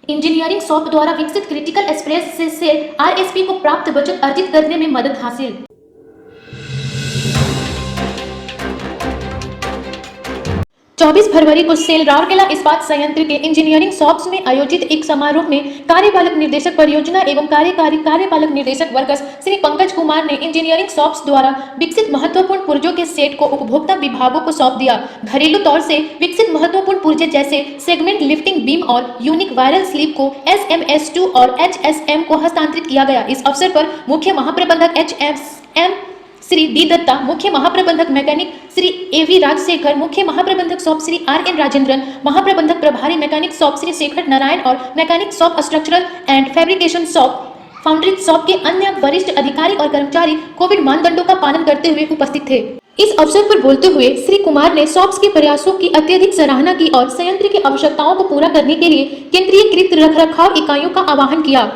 Engineering soft द्वारा विकसित critical express से आरएसपी को प्राप्त बचत अर्जित करने में मदद हासिल। 24 फरवरी को सेल राउरकेला इस्पात संयंत्र के इंजीनियरिंग शॉप्स में आयोजित एक समारोह में कार्यपालक निर्देशक परियोजना एवं कार्यकारी कार्यपालक निर्देशक वर्कस श्री पंकज कुमार ने इंजीनियरिंग शॉप्स द्वारा विकसित महत्वपूर्ण पुर्जों के सेट को उपभोक्ता विभागों को सौंप दिया। घरेलू तौर से विकसित महत्वपूर्ण पुर्जे जैसे सेगमेंट लिफ्टिंग बीम और यूनिक वायरल स्लीव को SMS2 और HSM को हस्तांतरित किया गया। इस अवसर पर मुख्य महाप्रबंधक HSM श्री डी दत्ता, मुख्य महाप्रबंधक मैकेनिक श्री AV राजशेखर, मुख्य महाप्रबंधक शॉप श्री RN राजेंद्रन, महाप्रबंधक प्रभारी मैकेनिक शॉप श्री शेखर नारायण और mechanic shop structural and fabrication shop foundry shop के अन्य वरिष्ठ अधिकारी और कर्मचारी कोविड मानदंडों का पालन करते हुए उपस्थित थे। इस अवसर पर बोलते हुए श्री कुमार ने शॉप्स के प्रयासों की अत्यधिक सराहना की और संयंत्र की आवश्यकताओं को पूरा करने के लिए केंद्रीयकृत रखरखाव इकाइयों का आह्वान किया।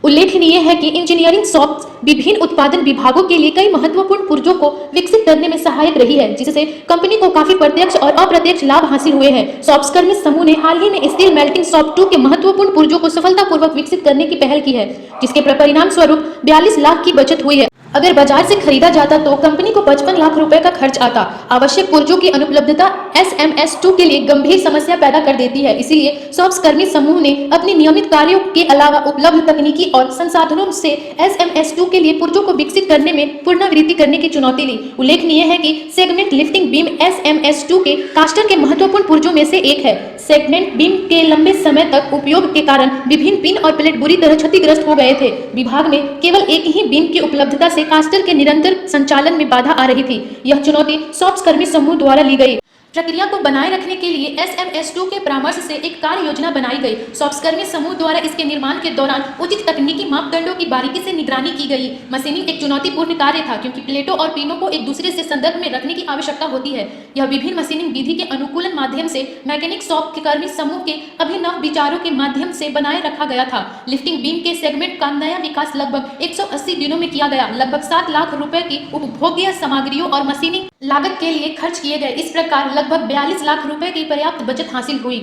उल्लेखनीय है कि इंजीनियरिंग शॉप्स विभिन्न उत्पादन विभागों के लिए कई महत्वपूर्ण पुर्जों को विकसित करने में सहायक रही है, जिससे कंपनी को काफी प्रत्यक्ष और अप्रत्यक्ष लाभ हासिल हुए हैं। शॉप्स कर्मी समूह ने हाल ही में स्टील मेल्टिंग शॉप 2 के महत्वपूर्ण पुर्जों को सफलतापूर्वक विकसित करने की पहल की है, जिसके परिणाम स्वरूप 42 लाख की बचत हुई है। अगर बाजार से खरीदा जाता तो कंपनी को 55 लाख रुपए का खर्च आता। आवश्यक पुर्जों की अनुपलब्धता SMS2 के लिए गंभीर समस्या पैदा कर देती है, इसीलिए शॉप्स कर्मी समूह ने अपने नियमित कार्यों के अलावा उपलब्ध तकनीकी और संसाधनों से SMS2 के लिए पुर्जों को विकसित करने में पुनरावृत्ति करने की चुनौती ली। उल्लेखनीय है कि सेगमेंट लिफ्टिंग बीम SMS2 के कास्टर के महत्वपूर्ण पुर्जों में से एक है। सेगमेंट बीम के लंबे समय तक उपयोग के कारण विभिन्न पिन और प्लेट बुरी तरह क्षतिग्रस्त हो गए थे। विभाग में केवल एक ही बीम की उपलब्धता से कास्टर के निरंतर संचालन में बाधा आ रही थी। यह चुनौती शॉप्स कर्मी समूह द्वारा ली गई। प्रक्रिया को बनाए रखने के लिए SMS2 के परामर्श से एक कार्य योजना बनाई गई। शॉप्स कर्मी समूह द्वारा इसके निर्माण के दौरान उचित तकनीकी मापदंडों की बारीकी से निगरानी की गई। मशीनिंग एक चुनौतीपूर्ण कार्य था, क्योंकि प्लेटों और पिनों को एक दूसरे से संदर्भ में रखने की आवश्यकता होती है। यह विभिन्न मशीनिंग विधि के अनुकूलन माध्यम से मैकेनिक शॉप के कर्मी समूह के अभिनव विचारों के माध्यम से बनाए रखा गया था। लिफ्टिंग बीम के सेगमेंट का नया विकास लगभग 180 दिनों में किया गया। लगभग 7 लाख रुपए की उपभोग्य सामग्रियों और मशीनिंग लागत के लिए खर्च किए गए। इस प्रकार लगभग 42 लाख रुपए की पर्याप्त बचत हासिल हुई।